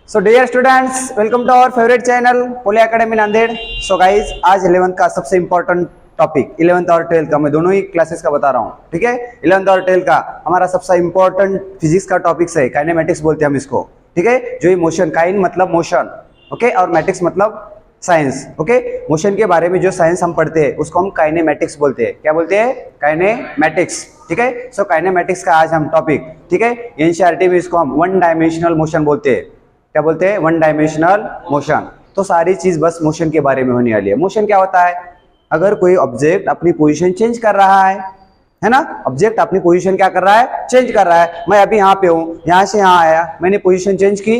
So dear students, welcome to our favourite channel Poly Academy Nanded. So guys, आज 11th का सबसे important topic 11th और 12th का मैं दोनों ही क्लासेस का बता रहा हूँ। ठीक है, 11th और 12th का हमारा सबसे इंपॉर्टेंट फिजिक्स का टॉपिक्स है, काइनेमेटिक्स बोलते हैं हम इसको। ठीक है, जो ये मोशन, काइन मतलब मोशन, ओके, और मैटिक्स मतलब साइंस। ओके, मोशन के बारे में जो साइंस हम पढ़ते हैं उसको हम काइनेमेटिक्स बोलते हैं। क्या बोलते हैं? काइनेमेटिक्स। ठीक है, सो काइनेमेटिक्स का आज हम टॉपिक, ठीक है, एनसीईआरटी में इसको हम वन डायमेंशनल मोशन बोलते हैं। क्या बोलते हैं? One dimensional motion. तो सारी चीज बस मोशन के बारे में होने वाली है। मोशन क्या होता है? अगर कोई ऑब्जेक्ट अपनी पोजीशन चेंज कर रहा है ना, ऑब्जेक्ट अपनी पोजीशन क्या कर रहा है? चेंज कर रहा है। मैं अभी यहाँ पे हूँ, यहाँ से यहाँ आया, मैंने पोजीशन चेंज की,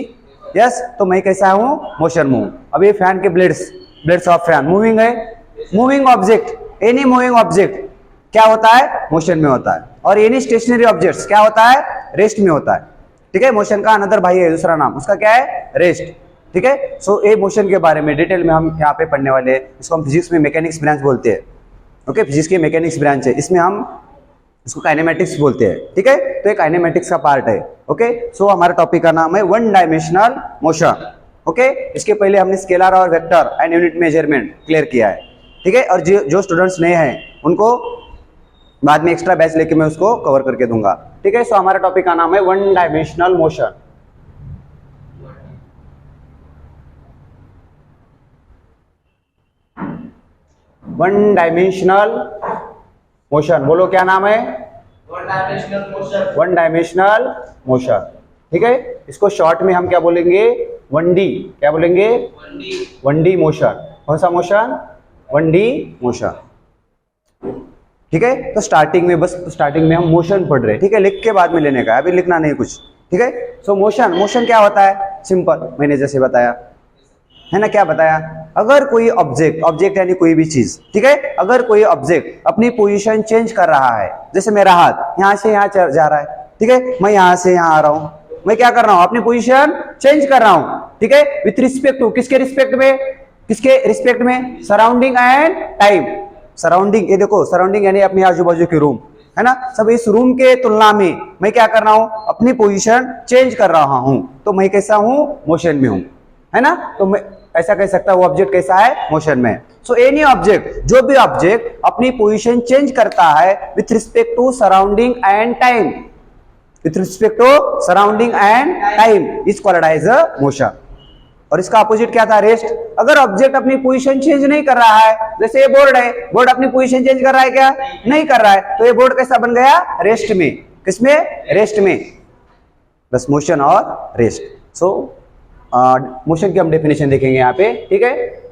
यस, तो मैं कैसा हूँ? मोशन में हूँ। अब ये फैन के ब्लेड्स ऑफ फैन मूविंग है। Moving object, any moving object क्या होता है? मोशन में होता है। और एनी स्टेशनरी ऑब्जेक्ट्स क्या होता है? रेस्ट में होता है। ठीक है, मोशन का अनदर भाई है, दूसरा नाम उसका क्या है? रेस्ट। ठीक है, सो ये मोशन के बारे में डिटेल में हम यहाँ पे पढ़ने वाले हैं। इसको हम फिजिक्स में मैकेनिक्स ब्रांच बोलते हैं। ओके, फिजिक्स की मैकेनिक्स ब्रांच है, इसमें हम इसको काइनेमेटिक्स बोलते हैं। ठीक है, तो ये काइनेमेटिक्स का पार्ट है। ओके, सो हमारे टॉपिक का नाम है वन डायमेंशनल मोशन। ओके, इसके पहले हमने स्केलर और vector and unit measurement clear किया है। ठीक है, और जो स्टूडेंट्स नए हैं उनको बाद में एक्स्ट्रा बैच लेके मैं उसको कवर करके दूंगा। ठीक है, सो हमारे टॉपिक का नाम है one dimensional motion. One dimensional motion, बोलो क्या नाम है? One dimensional motion. One dimensional motion. ठीक है, इसको शॉर्ट में हम क्या बोलेंगे? 1D। क्या बोलेंगे? 1D motion. कौन सा मोशन? 1D motion. ठीक है, तो स्टार्टिंग में हम मोशन पढ़ रहे हैं। ठीक है, लिख के बाद में लेने का, अभी लिखना नहीं कुछ। ठीक है, सो मोशन क्या होता है? सिंपल, मैंने जैसे बताया है ना, क्या बताया? अगर कोई ऑब्जेक्ट यानी कोई भी चीज, ठीक है, अगर कोई ऑब्जेक्ट अपनी पोजीशन चेंज कर रहा है, जैसे मेरा हाथ यहाँ से यहाँ जा रहा है, ठीक है, मैं यहाँ से यहाँ आ रहा हूँ, मैं क्या कर रहा हूँ? अपनी पोजीशन चेंज कर रहा हूँ। ठीक है, विथ रिस्पेक्ट टू, किसके रिस्पेक्ट में? Surrounding and time. सराउंडिंग, ये देखो, सराउंडिंग यानी अपने आजू बाजू के रूम है ना, सब इस रूम के तुलना में मैं क्या कर रहा हूं? अपनी पोजीशन चेंज कर रहा हूं, तो मैं कैसा हूं? मोशन में हूं, है ना। तो मैं ऐसा कह सकता हूं वो ऑब्जेक्ट कैसा है? मोशन में। सो एनी ऑब्जेक्ट, जो भी ऑब्जेक्ट अपनी पोजीशन चेंज करता है with respect to surrounding and time, is called as a motion. और इसका अपोजिट क्या था? रेस्ट। अगर ऑब्जेक्ट अपनी पोजीशन चेंज नहीं कर रहा है, जैसे ये बोर्ड है, बोर्ड अपनी पोजीशन चेंज कर रहा है क्या? नहीं कर रहा है, तो ये बोर्ड कैसा बन गया? रेस्ट में। किसमें? रेस्ट में। बस मोशन और रेस्ट। सो मोशन की हम डेफिनेशन देखेंगे यहाँ पे। ठीक है,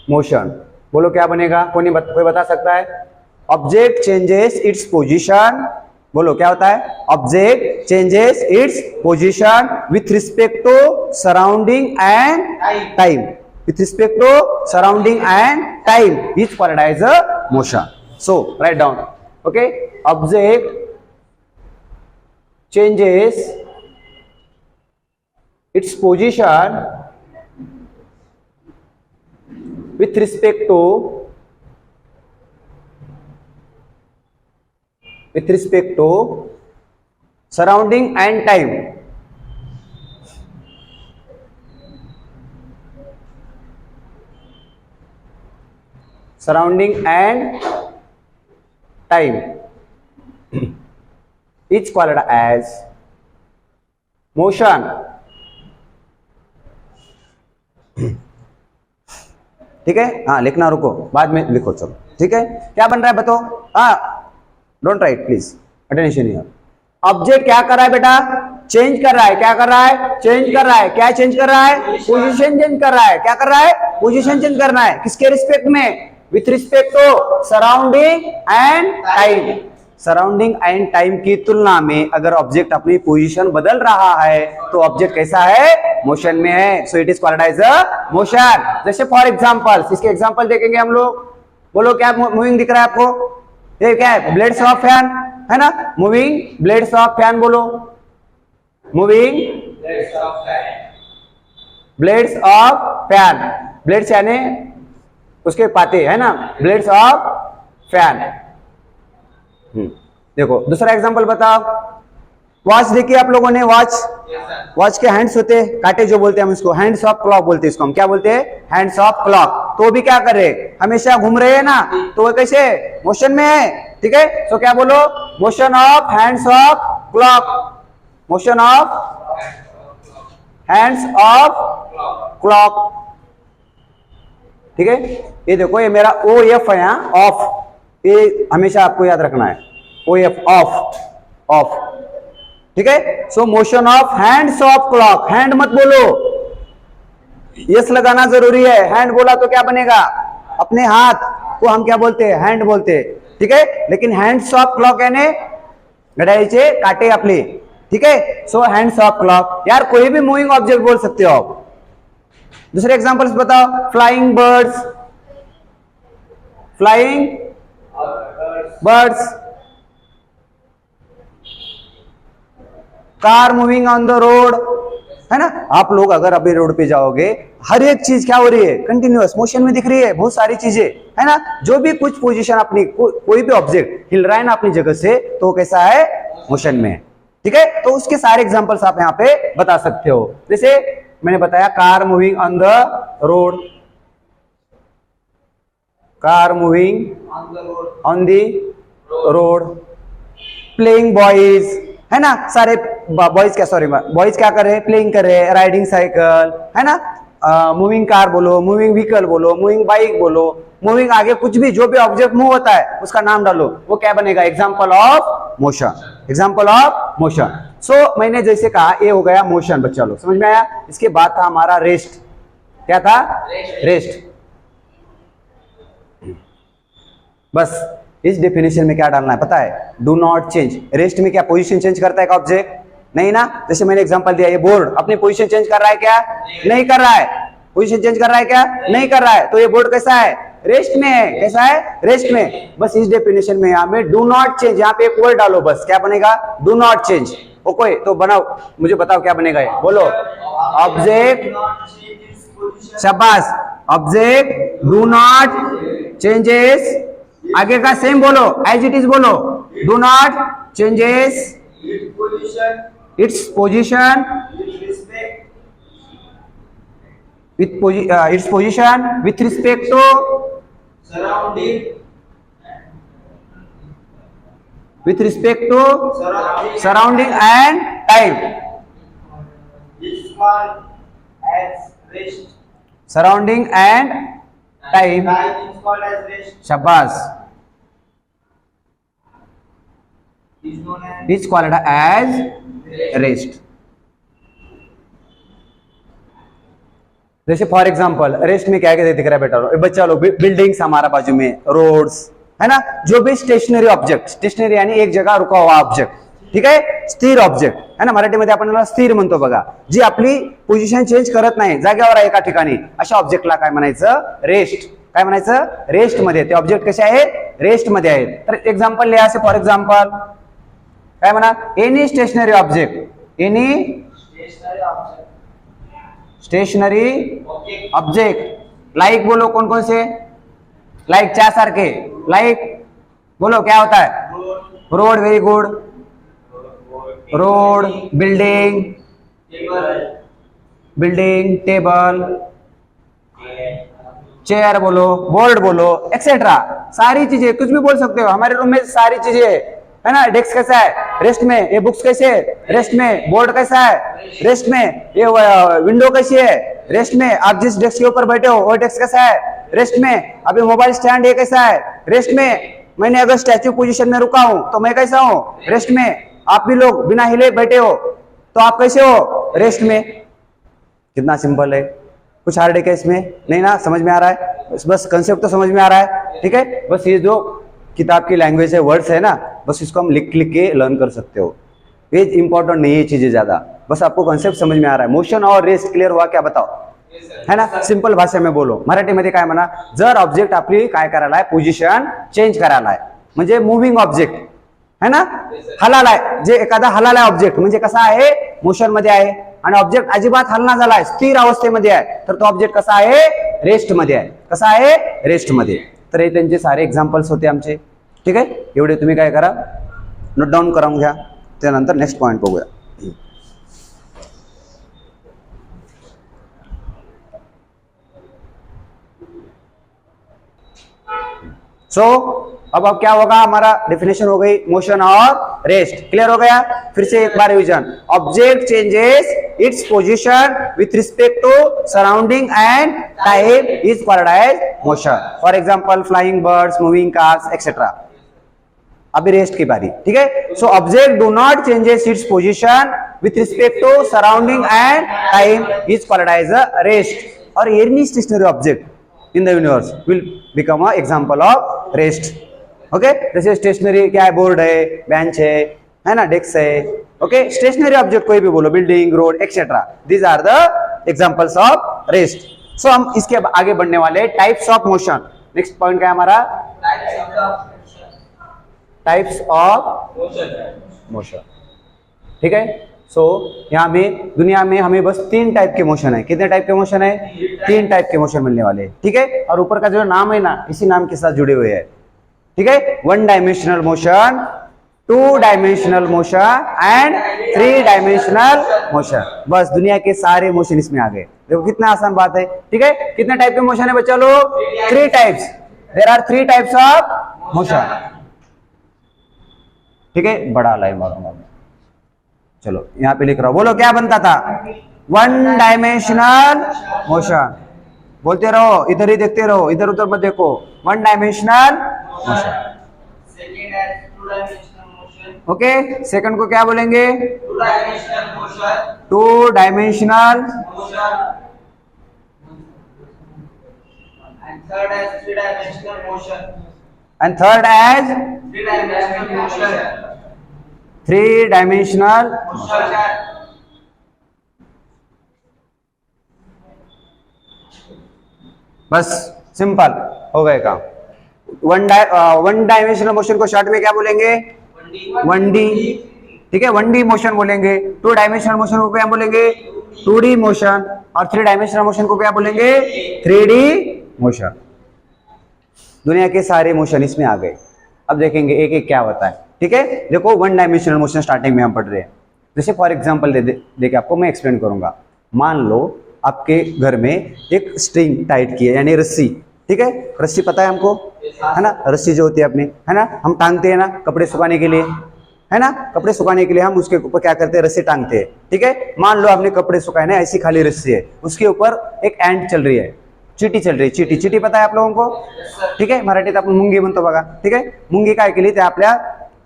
मोशन बोलो क्या बनेगा? कोई बता सकता है? ऑब्जेक्ट चेंजेस इट्स पोजीशन, बोलो क्या होता है? Object changes its position with respect to surrounding and time. With respect to surrounding and time is called as a motion. So right down. Okay, object changes its position with respect to surrounding and time. Surrounding and time is called as motion. ठीक है, हाँ लिखना रुको, बाद में लिखो, चलो। ठीक है, क्या बन रहा है बताओ? हाँ, don't write please, attention here. Object क्या कर रहा है बेटा? चेंज कर रहा है। क्या कर रहा है? चेंज कर रहा है। क्या चेंज कर रहा है? पोजीशन चेंज कर रहा है। क्या कर रहा है? पोजीशन चेंज करना है। किसके रिस्पेक्ट में? With respect to surrounding and time. Surrounding and time की तुलना में अगर ऑब्जेक्ट अपनी पोजीशन बदल रहा है तो ऑब्जेक्ट कैसा है? मोशन में है। So it is called as a motion. जैसे फॉर एग्जांपल, इसके एग्जांपल देखेंगे हम लोग। बोलो क्या मूविंग दिख रहा है आपको? ये क्या है? ब्लेड्स ऑफ फैन है ना, मूविंग ब्लेड्स ऑफ फैन। बोलो moving blades of fan. Blades यानी उसके पाते है ना, ब्लेड्स ऑफ फैन। देखो दूसरा एग्जांपल बताओ, वॉच देखिए आप लोगों ने, वॉच के हैंड्स होते हैं, कांटे जो बोलते हैं हम इसको, हैंड्स ऑफ क्लॉक बोलते हैं इसको, हम क्या बोलते हैं, हैंड्स ऑफ क्लॉक। तो भी क्या कर रहे, हमेशा घूम रहे हैं ना, तो वो कैसे, मोशन में है, ठीक है। तो क्या बोलो, motion of hands of clock, motion of hands of clock, ठीक है। ये देखो ये मेरा ओ एफ है यहाँ, ऑफ, ये हमेशा आपको याद रखना है, ओ एफ, ऑफ, ऑफ, ठीक है। सो motion of hands of clock, hand मत बोलो, यस लगाना जरूरी है, हैंड बोला तो क्या बनेगा, अपने हाथ को हम क्या बोलते हैं, हैंड बोलते हैं, ठीक है। लेकिन हैंड्स ऑफ क्लॉक यानी घड्याळीचे काटे आपले, ठीक है। सो हैंड्स ऑफ क्लॉक, यार कोई भी मूविंग ऑब्जेक्ट बोल सकते हो आप। दूसरे एग्जांपल्स बताओ, flying birds, flying birds, car moving on the road, है ना। आप लोग अगर अभी रोड पे जाओगे, हर एक चीज क्या हो रही है, कंटिन्यूअस मोशन में दिख रही है, बहुत सारी चीजें, है ना। जो भी कुछ पोजीशन अपनी कोई भी ऑब्जेक्ट हिल रहा है ना अपनी जगह से, तो कैसा है, मोशन में, ठीक है। तो उसके सारे एग्जांपल्स आप यहाँ पे बता सकते हो। जैसे मैंने बताया, car moving on the road, car moving on the road, playing boys, है ना, सारे बॉयज क्या, सॉरी बॉयज क्या कर रहे हैं, प्लेइंग कर रहे हैं, राइडिंग साइकिल, है ना, मूविंग कार बोलो, मूविंग व्हीकल बोलो, मूविंग बाइक बोलो, मूविंग आगे कुछ भी जो भी ऑब्जेक्ट मूव होता है उसका नाम डालो, वो क्या बनेगा, example of motion, example of motion. So मैंने जैसे कहा, ये हो गया मोशन, बच्चा लोग समझ में आया। इसके बाद था हमारा रेस्ट, क्या था, रेस्ट। बस इस डेफिनेशन में क्या डालना है पता है, डू नॉट चेंज। रेस्ट में क्या पोजीशन चेंज करता है ऑब्जेक्ट, नहीं ना। जैसे मैंने एग्जांपल दिया, ये बोर्ड अपनी पोजीशन चेंज कर रहा है क्या, नहीं कर रहा है, पोजीशन चेंज कर रहा है क्या, नहीं कर रहा है। तो ये बोर्ड कैसा है, रेस्ट में है, कैसा है, रेस्ट में। बस इस डेफिनेशन में यहाँ पे डू नॉट चेंज, यहाँ पे एक वर्ड डालो, बस क्या बनेगा, डू नॉट चेंज। ओके, तो बनाओ, मुझे बताओ क्या बनेगा ये, बोलो, ऑब्जेक्ट, शाबाश, ऑब्जेक्ट डू नॉट चेंजेस, आगे का सेम बोलो, एज इट इज बोलो, do not changes its position with respect to surrounding and time, surrounding and time, शाबाश, is called as rest। जैसे फॉर एग्जांपल, रेस्ट में क्या क्या दिख रहा है बेटा, बच्चा लोग, बिल्डिंग्स हमारा बाजू में, रोड्स, है ना, जो भी स्टेशनरी ऑब्जेक्ट, स्टेशनरी यानी एक जगह रुका हुआ ऑब्जेक्ट, ठीक आहे, स्थिर ऑब्जेक्ट है ना, मराठीमध्ये आपण याला स्थिर म्हणतो बघा, जी आपली पोझिशन चेंज करत नाही, जागेवर आहे एका ठिकाणी, अशा ऑब्जेक्टला काय म्हणायचं, रेस्ट. काय म्हणायचं, रेस्ट मध्ये. ते ऑब्जेक्ट कसे आहेत, रेस्ट मध्ये आहेत. तर एक्झाम्पल लिहा, असे फॉर एक्झाम्पल काय म्हणा, any stationary object, any stationary object, like बोलो कौन कौन से, लाइक च्या सारखे, लाइक बोलो क्या होता है, road, very good, road, building, building, table, chair बोलो, बोर्ड बोलो, एक्सेट्रा, सारी चीजें, कुछ भी बोल सकते हो. हमारे रूम में सारी चीजें है ना. डेस्क कैसा है, रेस्ट में. ये बुक्स कैसे है, रेस्ट में. बोर्ड कैसा है, रेस्ट में. ये विंडो कैसी है, रेस्ट में. आप जिस डेस्क के ऊपर बैठे हो वो डेस्क कैसा है, रेस्ट में. अभी मोबाइल स्टैंड ये कैसा है, रेस्ट में. मैंने अगर स्टैच्यू पोजीशन में रुका हूं तो मैं कैसा हूं, रेस्ट में. आप भी लोग बिना हिले बैठे हो तो आप कैसे हो, रेस्ट में. कितना सिंपल है, कुछ हार्ड है क्या इसमें, नहीं ना. समझ में आ रहा है, बस कंसेप्ट तो समझ में आ रहा है. ठीक है, बस ये जो किताब की लैंग्वेज है, वर्ड्स है ना, बस इसको हम लिख लिख के लर्न कर सकते हो. ये इंपॉर्टेंट नहीं है चीजें ज्यादा, बस आपको कंसेप्ट समझ में आ रहा है. मोशन और रेस्ट क्लियर हुआ क्या, बताओ. है ना, सिंपल भाषा में बोलो. मराठीमध्ये काय म्हणा, जर ऑब्जेक्ट आपली काय करायला आहे, पोझिशन चेंज करायला आहे, म्हणजे मुव्हिंग ऑब्जेक्ट है ना, हलालाय, जे एखादा हलालाय ऑब्जेक्ट म्हणजे कसा आहे, मोशन मध्ये आहे. आणि ऑब्जेक्ट अजिबात हलना झालाय, स्थिर अवस्थेमध्ये आहे, तर तो ऑब्जेक्ट कसा आहे, रेस्ट मध्ये आहे. कसा आहे, रेस्ट मध्ये. तर हे त्यांचे सारे एक्झाम्पल्स होते आमचे. ठीक आहे, एवढे तुम्ही काय करा, नोट डाऊन करून घ्या, त्यानंतर नेक्स्ट पॉईंट बघूया. सो अब क्या होगा, हमारा डेफिनेशन हो गई मोशन और रेस्ट. क्लियर हो गया. फिर से एक बार revision. Object changes its position with respect to surrounding and time is called as motion. For example flying birds, moving cars etcetera. अभी रेस्ट की बारी. ठीक है. So object do not changes its position with respect to surrounding and time is called as a rest. और any stationary object in the universe will become a example of rest. Okay. जैसे stationary क्या है, board है, bench है ना, desk है. Okay. Stationery object कोई भी बोलो, building, road etcetera, these are the examples of rest. So हम इसके आगे बढ़ने वाले types of motion. Next point क्या है हमारा, टाइप्स ऑफ मोशन. ठीक है. सो यहाँ में दुनिया में हमें बस 3 टाइप के मोशन है. कितने टाइप के मोशन है, 3 टाइप के मोशन मिलने वाले. ठीक है. और ऊपर का जो नाम है ना, इसी नाम के साथ जुड़े हुए हैं. ठीक है. 1 dimensional motion, 2 dimensional motion and 3 dimensional motion. बस दुनिया के सारे मोशन इसमें आ गए. देखो कितना आसान बात है. ठीक है. कितने टाइप के मोशन है बच्चा लोग, 3 types. There are 3 types of motion. ठीक है. बड़ा लाइन मारूंगा. चलो यहाँ पे लिख रहा हूं, बोलो क्या बनता था, 1 डायमेंशनल मोशन. बोलते रहो, इधर ही देखते रहो, इधर उधर मत देखो. 1 डायमेंशनल मोशन. ओके. सेकंड को क्या बोलेंगे, 2 dimensional. And third as 3 dimensional. बस सिंपल हो गए काम. 1 डायमेंशनल मोशन को शॉर्ट में क्या बोलेंगे, 1D. ठीक है. 1D मोशन बोलेंगे. 2 डायमेंशनल मोशन को क्या बोलेंगे, 2D मोशन. और 3 डायमेंशनल मोशन को क्या बोलेंगे, 3D मोशन. दुनिया के सारे मोशन इसमें आ गए. अब देखेंगे एक एक क्या होता है. ठीक है. देखो 1 डायमेंशनल मोशन स्टार्टिंग में हम पढ़ रहे हैं. जैसे फॉर एग्जांपल देखिए आपको मैं एक्सप्लेन करूंगा. मान लो आपके घर में एक स्ट्रिंग टाइट की है, यानी रस्सी. ठीक है. रस्सी पता है हमको, है ना, रस्सी जो होती है अपनी, है ना, हम टांगते हैं ना कपड़े सुखाने के लिए, है ना. कपड़े सुखाने के लिए हम उसके ऊपर क्या करते हैं, रस्सी टांगते हैं. ठीक है. मान लो आपने कपड़े सुखाए ना, ऐसी खाली रस्सी है, उसके ऊपर एक एंट चल रही है, चिटी चल रही है. चिटी चिटी पता है आप लोगों को. ठीक आहे. मराठीत आपण मुंगी म्हणतो बघा. ठीक आहे. मुंगी काय केली, ते आपल्या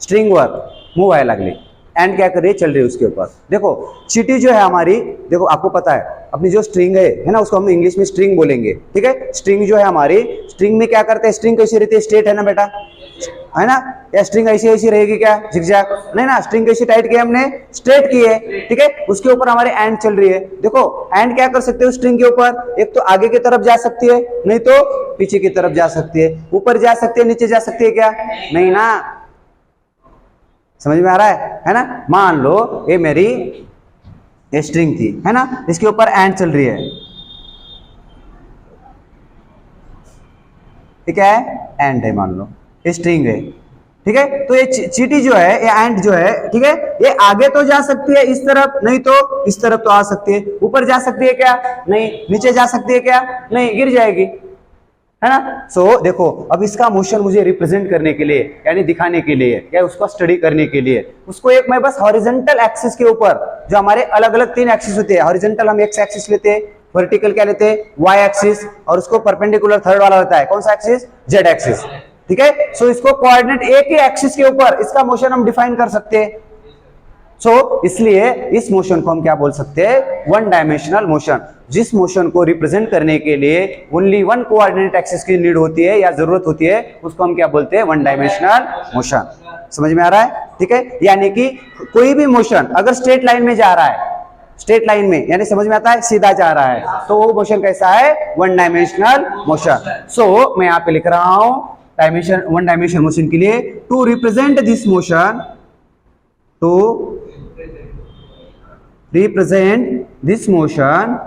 स्ट्रिंगवर मूव व्हायला लागली. एंड क्या कर रही है, चल रही है उसके ऊपर. देखो चीटी जो है हमारी, देखो आपको पता है अपनी जो स्ट्रिंग है ना, उसको हम इंग्लिश में स्ट्रिंग बोलेंगे. ठीक है. स्ट्रिंग जो है हमारी, स्ट्रिंग में क्या करते हैं, स्ट्रिंग कैसी रहती है, स्ट्रेट है ना बेटा, है ना. या स्ट्रिंग ऐसी ऐसी रहेगी क्या, जिगजैग, नहीं ना. स्ट्रिंग कैसी टाइट की हमने, स्ट्रेट की है. ठीक है. उसके ऊपर हमारे एंड चल रही है. देखो एंड क्या कर सकते हो स्ट्रिंग के ऊपर, एक तो आगे की तरफ जा सकती है, नहीं तो पीछे की तरफ जा सकती है. ऊपर जा सकती है, नीचे जा सकती है क्या, नहीं ना. समझ में आ रहा है ना. मान लो ये मेरी ये स्ट्रिंग थी, है ना, इसके ऊपर एंड चल रही है. ठीक है. एंड है, मान लो ये स्ट्रिंग है. ठीक है. तो ये चीटी जो है, ये एंड जो है, ठीक है, ये आगे तो जा सकती है इस तरफ, नहीं तो इस तरफ तो आ सकती है. ऊपर जा सकती है क्या, नहीं. नीचे जा सकती है क्या, नहीं, गिर जाएगी, है ना. सो देखो अब इसका मोशन मुझे रिप्रेजेंट करने के लिए, यानी दिखाने के लिए, या उसको स्टडी करने के लिए, उसको एक मैं बस हॉरिजॉन्टल एक्सिस के ऊपर, जो हमारे अलग अलग 3 एक्सिस होते हैं, हॉरिजॉन्टल हम एक्स एक्सिस लेते हैं, वर्टिकल क्या लेते हैं, वाई एक्सिस, और उसको परपेंडिकुलर थर्ड वाला होता है, कौन सा एक्सिस, जेड एक्सिस. ठीक है. सो इसको कोऑर्डिनेट एक ही एक्सिस के ऊपर इसका मोशन हम डिफाइन कर सकते हैं. सो इसलिए इस मोशन को हम क्या बोल सकते हैं, 1 डायमेंशनल मोशन. जिस मोशन को रिप्रेजेंट करने के लिए ओनली 1 कोऑर्डिनेट एक्सिस की नीड होती है या जरूरत होती है, उसको हम क्या बोलते हैं, 1 डायमेंशनल मोशन. समझ में आ रहा है. ठीक है. यानी कि कोई भी मोशन अगर स्ट्रेट लाइन में जा रहा है, स्ट्रेट लाइन में, यानी समझ में आता है सीधा जा रहा है, तो वो मोशन कैसा है, 1 डायमेंशनल मोशन. सो मैं यहाँ पे लिख रहा हूं डायमेंशन 1 डायमेंशनल मोशन के लिए, to represent this motion, to represent this motion,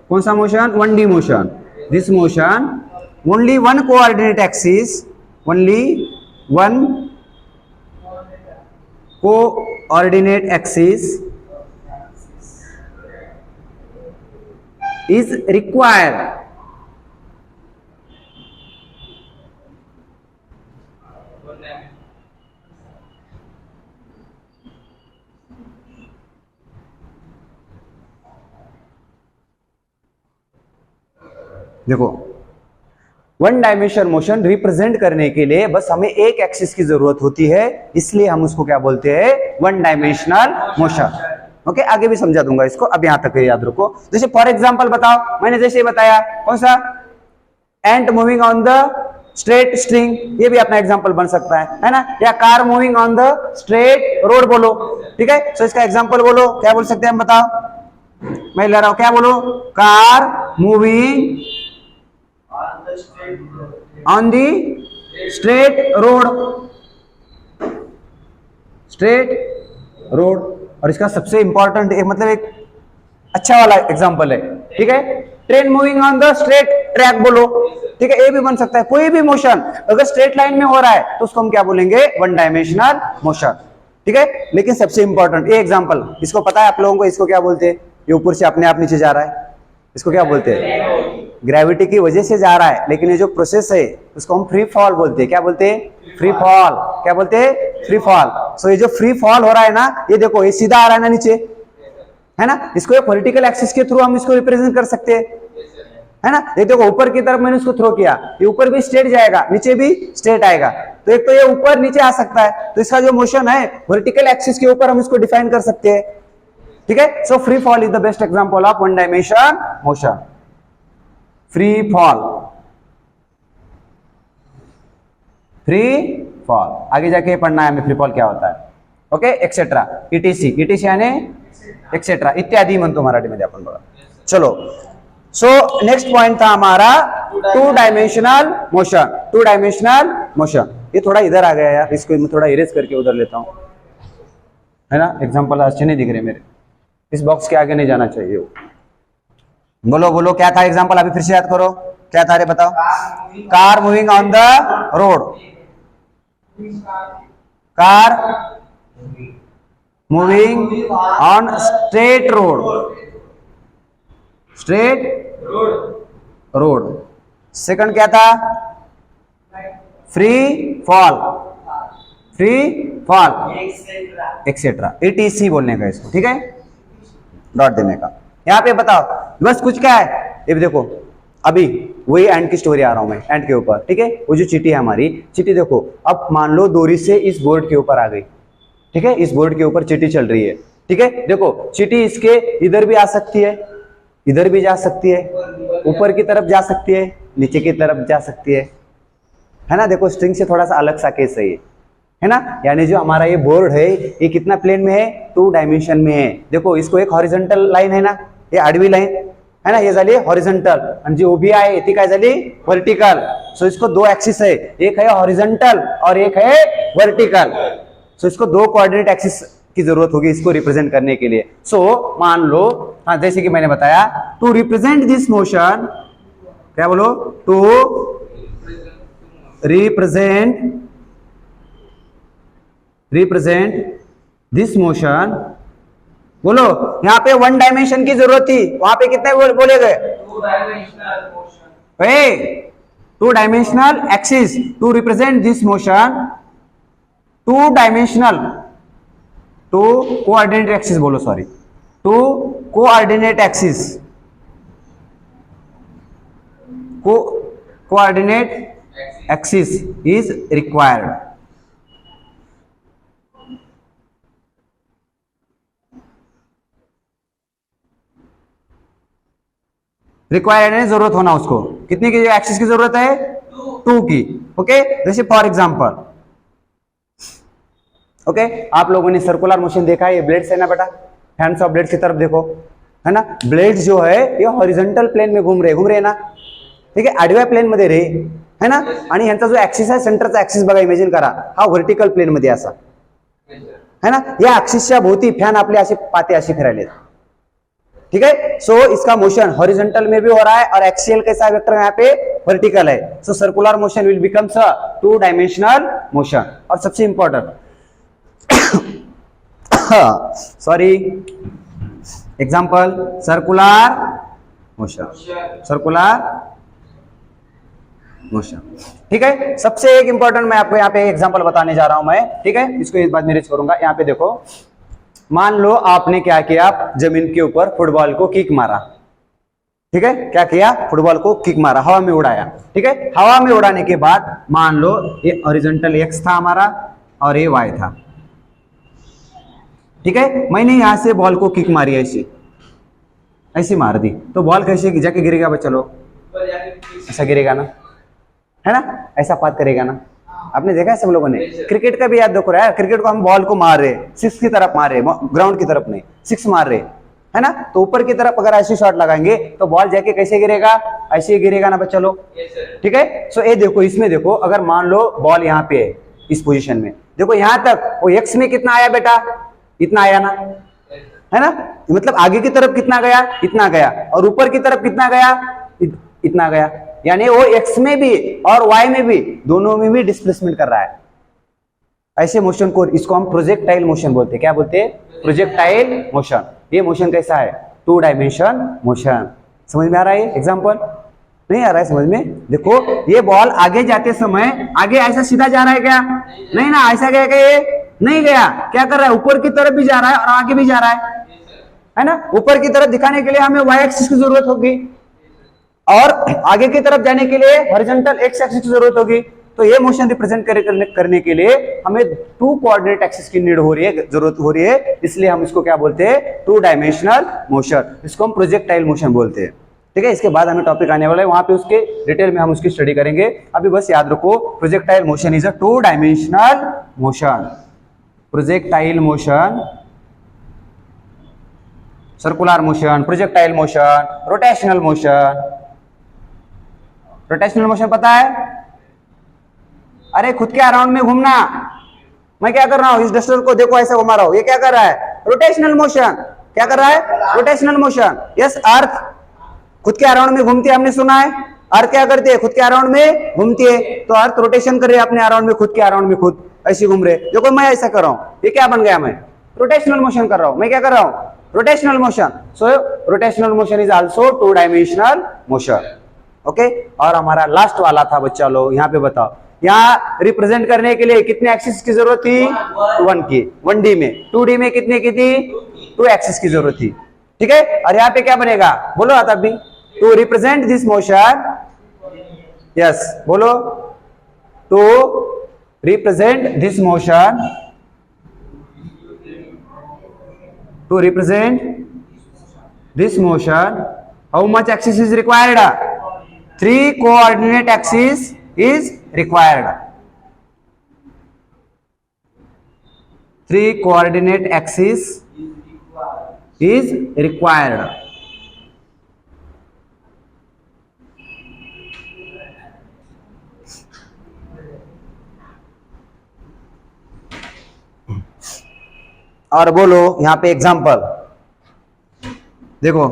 कौन सा motion, 1D motion. This motion only 1 coordinate axis, only 1 coordinate axis is required. देखो, वन डायमेंशन मोशन रिप्रेजेंट करने के लिए बस हमें एक एक्सिस की जरूरत होती है, इसलिए हम उसको क्या बोलते हैं, वन डायमेंशनल मोशन। ओके, आगे भी समझा दूंगा इसको, अब यहां तक याद रखो। जैसे फॉर एग्जांपल बताओ, मैंने जैसे बताया कौन सा, ant moving on the straight string, ये भी अपना एग्जांपल बन सकता है ना, या car moving on the straight road बोलो, ठीक है। सो इसका एग्जांपल बोलो, क्या बोल सकते हैं हम, बताओ, मैं ले रहा हूं, क्या बोलो, car moving on the straight road, straight road. और इसका सबसे इंपॉर्टेंट मतलब एक अच्छा वाला एग्जांपल है, ठीक है, train moving on the straight track बोलो, ठीक है, ये भी बन सकता है। कोई भी मोशन अगर स्ट्रेट लाइन में हो रहा है तो उसको हम क्या बोलेंगे, वन डायमेंशनल मोशन, ठीक है। लेकिन सबसे इंपॉर्टेंट ये एग्जांपल, इसको पता है आप लोगों को, इसको क्या बोलते हैं, ये ऊपर से अपने आप नीचे जा रहा है, इसको क्या बोलते हैं, ग्रेविटी की वजह से जा रहा है, लेकिन ये जो प्रोसेस है उसको हम फ्री फॉल बोलते हैं। क्या बोलते हैं, फ्री फॉल। क्या बोलते हैं, फ्री फॉल। सो ये जो फ्री फॉल हो रहा है ना, ये देखो, ये सीधा आ रहा है ना नीचे, है ना, इसको एक वर्टिकल एक्सिस के थ्रू हम इसको रिप्रेजेंट कर सकते हैं, है ना। ये देखो, ऊपर की तरफ मैंने उसको थ्रो किया, ये ऊपर भी स्ट्रेट जाएगा, नीचे भी स्ट्रेट आएगा, तो एक तो ये ऊपर नीचे आ सकता है, तो इसका जो मोशन है वर्टिकल एक्सिस के ऊपर हम इसको डिफाइन कर सकते हैं, ठीक है। So free fall is the best example of one dimension motion, free fall, free fall. आगे जाके पढ़ना है हमें फ्री फॉल क्या होता है, ओके, एक्सेट्रा, ईटीसी, ईटीसी यानी एक्सेट्रा, इत्यादि म्हणतो मराठीमध्ये आपण बघा। चलो, सो नेक्स्ट पॉइंट था हमारा to dimensional motion, two dimensional motion. ये थोड़ा इधर आ गया यार, इसको मैं थोड़ा इरेज करके उधर लेता हूं, है ना, एग्जांपल अच्छे नहीं दिख रहे मेरे, इस बॉक्स के आगे नहीं जाना चाहिए। बोलो बोलो, क्या था एग्जांपल, अभी फिर से याद करो, क्या था रे, बताओ, car moving on the road, car moving on straight road, straight road. Second क्या था, free fall, free fall, etcetera, ETC बोलने का इसको, ठीक है, डॉट देने का। यहां पे बताओ बस कुछ क्या है, ये देखो, अभी वही एंड की स्टोरी आ रहा हूं मैं, एंड के ऊपर, ठीक है। वो जो चीटी है हमारी, चीटी देखो, अब मान लो डोरी से इस बोर्ड के ऊपर आ गई, ठीक है, इस बोर्ड के ऊपर चीटी चल रही है, ठीक है। देखो, चीटी इसके इधर भी आ सकती है, इधर भी जा सकती है, ऊपर की तरफ जा सकती है, नीचे की तरफ जा सकती है ना। देखो, स्ट्रिंग से थोड़ा सा अलग सा केस है ना, यानी जो हमारा ये बोर्ड है ये कितना प्लेन में है, टू डायमेंशन में है। देखो, इसको एक हॉरिजॉन्टल लाइन है ना, ये आडवी लाइन है ना, ये झाली हॉरिजॉन्टल, आणि जी उभी आहे ती काय झाली, वर्टिकल। सो इसको दो एक्सिस है, एक है हॉरिजॉन्टल और एक है वर्टिकल। सो इसको दो कोऑर्डिनेट एक्सिस की जरूरत होगी इसको रिप्रेजेंट करने के लिए। सो मान लो, हाँ, जैसे कि मैंने बताया, टू रिप्रेजेंट दिस मोशन, क्या बोलो, टू रिप्रेजेंट दिस मोशन, बोलो, यहां पे वन डायमेंशन की जरूरत थी, वहां पे कितने बोले गए, two dimensional axis, to represent this motion, two dimensional, two coordinate axis बोलो, sorry, two coordinate axis, coordinate axis is required. Required है, जरूरत होना उसको, कितनी की एक्सिस की जरूरत है, टू की, ओके। जैसे फॉर एग्जांपल, ओके, आप लोगों ने सर्कुलर मोशन देखा है, ये ब्लेड्स है ना बेटा, हैंड्स ऑफ ब्लेड्स की तरफ देखो, है ना, ब्लेड्स जो है ये हॉरिजॉन्टल प्लेन में घूम रहे ना, ठीक है, आडव्या प्लेन मध्ये रे, है ना, आणि यांचा जो ऍक्सिस आहे, सेंटरचा ऍक्सिस बघा, इमेजिन करा, हा व्हर्टिकल प्लेन मध्ये असा, है ना, या ऍक्सिसच्या भोवती फॅन आपले असे पाते असे फिरायले, ठीक है। सो इसका मोशन हॉरिजॉन्टल में भी हो रहा है और एक्सियल कैसा वेक्टर यहाँ पे वर्टिकल है। So circular motion will becomes a two dimensional motion. और सबसे important sorry, example circular motion, circular motion. ठीक है, सबसे एक इंपॉर्टेंट मैं आपको यहाँ पे एग्जांपल बताने जा रहा हूं मैं। ठीक है, इसको इस बात में रीच करूंगा। यहाँ पे देखो, मान लो आपने क्या किया, जमीन के ऊपर फुटबॉल को किक मारा। ठीक है, क्या किया, फुटबॉल को किक मारा, हवा में उड़ाया। ठीक है, हवा में उड़ाने के बाद मान लो ये हॉरिजॉन्टल एक्स था हमारा और ये वाई था। ठीक है, मैंने यहां से बॉल को किक मारी, ऐसी ऐसी मार दी, तो बॉल कैसे जाके गिरेगा बच्चा लोग? ऐसा गिरेगा ना, है ना, ऐसा पात करेगा ना। आपने देखा है सब लोगों ने, क्रिकेट का भी याद देखो रहा है, क्रिकेट को हम बॉल को मार रहे, सिक्स की तरफ मार रहे, ग्राउंड की तरफ नहीं, सिक्स मार रहे, है ना। तो ऊपर की तरफ अगर ऐसे शॉट लगाएंगे तो बॉल जाके कैसे गिरेगा? ऐसे ही गिरेगा ना बच्चा लोग। ठीक है, सो ये देखो, इसमें देखो, अगर मान लो बॉल यहाँ पे है इस पोजीशन में, देखो यहाँ तक वो एक्स में कितना आया बेटा? इतना आया ना, है ना। मतलब आगे की तरफ कितना गया? इतना गया, और ऊपर की तरफ कितना गया? इतना गया। यानी वो एक्स में भी और वाई में भी, दोनों में भी डिस्प्लेसमेंट कर रहा है। ऐसे मोशन को, इसको हम प्रोजेक्टाइल मोशन बोलते हैं। क्या बोलते हैं? Projectile motion. ये मोशन कैसा है? 2 डायमेंशन मोशन। समझ में आ रहा है? एग्जांपल नहीं आ रहा है समझ में? देखो, ये बॉल आगे जाते समय आगे ऐसा सीधा जा रहा है क्या? नहीं ना, ऐसा गया क्या? ये नहीं गया। क्या कर रहा है? ऊपर की तरफ भी जा रहा है और आगे भी जा रहा है ना। ऊपर की तरफ दिखाने के लिए हमें वाई एक्सिस की जरूरत होगी और आगे की तरफ जाने के लिए हॉरिजॉन्टल एक्स एक्सिस की जरूरत होगी। तो ये मोशन रिप्रेजेंट करने के लिए हमें 2 कोऑर्डिनेट एक्सिस की नीड हो रही है, जरूरत हो रही है। इसलिए हम इसको क्या बोलते हैं? 2 डायमेंशनल मोशन। इसको हम प्रोजेक्टाइल मोशन बोलते हैं। ठीक है, इसके बाद हमें टॉपिक आने वाला है, वहां पे उसके डिटेल में हम उसकी स्टडी करेंगे। अभी बस याद रखो, projectile motion is a 2 dimensional motion. Projectile motion, circular motion, projectile motion, rotational motion. Rotational motion पता है? अरे खुद के अराउंड में घूमना। मैं क्या कर रहा हूं, इस डस्टर को देखो ऐसा घुमा रहा हूं, ये क्या कर रहा है? Rotational motion. क्या कर रहा है? Rotational motion. यस, अर्थ खुद के अराउंड में घूमती है, हमने सुना है। अर्थ क्या करती है? खुद के अराउंड में घूमती है। तो अर्थ रोटेशन कर रही है अपने अराउंड में, खुद के अराउंड में खुद ऐसे घूम रहे। देखो मैं ऐसा कर रहा हूं, ये क्या बन गया? मैं रोटेशनल मोशन कर रहा हूं। मैं क्या कर रहा हूं? Rotational motion. So rotational motion is also 2 dimensional motion. Okay, और हमारा लास्ट वाला था बच्चा लोग, यहाँ पे बताओ, यहाँ रिप्रेजेंट करने के लिए कितने एक्सिस की जरूरत थी? 1 की। 1D में। 2D में कितने की थी? 2 एक्सिस की जरूरत थी। ठीक है, और यहाँ पे क्या बनेगा? बोलो आता भी, to represent this motion. Yes, बोलो, to represent this motion, to represent this motion, how much axis is required? 3 coordinate axis is required. 3 coordinate axis is required. और बोलो यहाँ पे एग्जाम्पल देखो,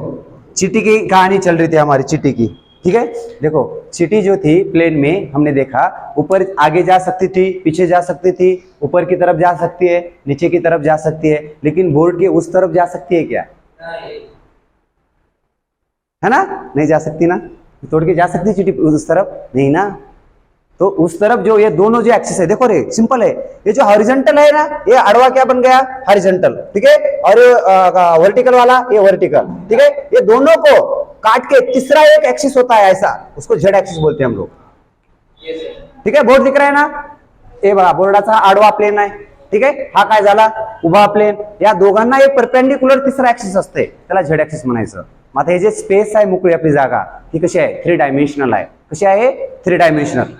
चींटी की कहानी चल रही थी हमारी, चींटी की। ठीक है, देखो चींटी जो थी प्लेन में हमने देखा, ऊपर आगे जा सकती थी, पीछे जा सकती थी, ऊपर की तरफ जा सकती है, नीचे की तरफ जा सकती है, लेकिन बोर्ड के उस तरफ जा सकती है क्या? है ना, नहीं जा सकती ना। तोड़ के जा सकती चींटी उस तरफ? नहीं ना। तो उस तरफ जो ये दोनों जो एक्सिस है, देखो रे सिंपल है, ये जो हॉरिजॉन्टल है ना, ये अड़वा क्या बन गया? हॉरिजॉन्टल। ठीक है, और वर्टिकल वाला ये वर्टिकल। ठीक है, ये दोनों को काट के तीसरा एक एक्सिस होता है ऐसा, उसको जेड एक्सिस बोलते हैं हम लोग। ठीक है, बोर्ड दिख रहा है ना, हे बघा बोर्डाचा आडवा प्लेन आहे। ठीक आहे, हा काय झाला? उभा प्लेन। या दोघांना एक परपेंडिक्युलर तिसरा एक्सिस असते, त्याला झेड एक्सिस म्हणायचं। मग आता हे जे स्पेस आहे, मोकळी आपली जागा, ही कशी आहे? 3 डायमेन्शनल आहे। कशी आहे? 3 डायमेन्शनल।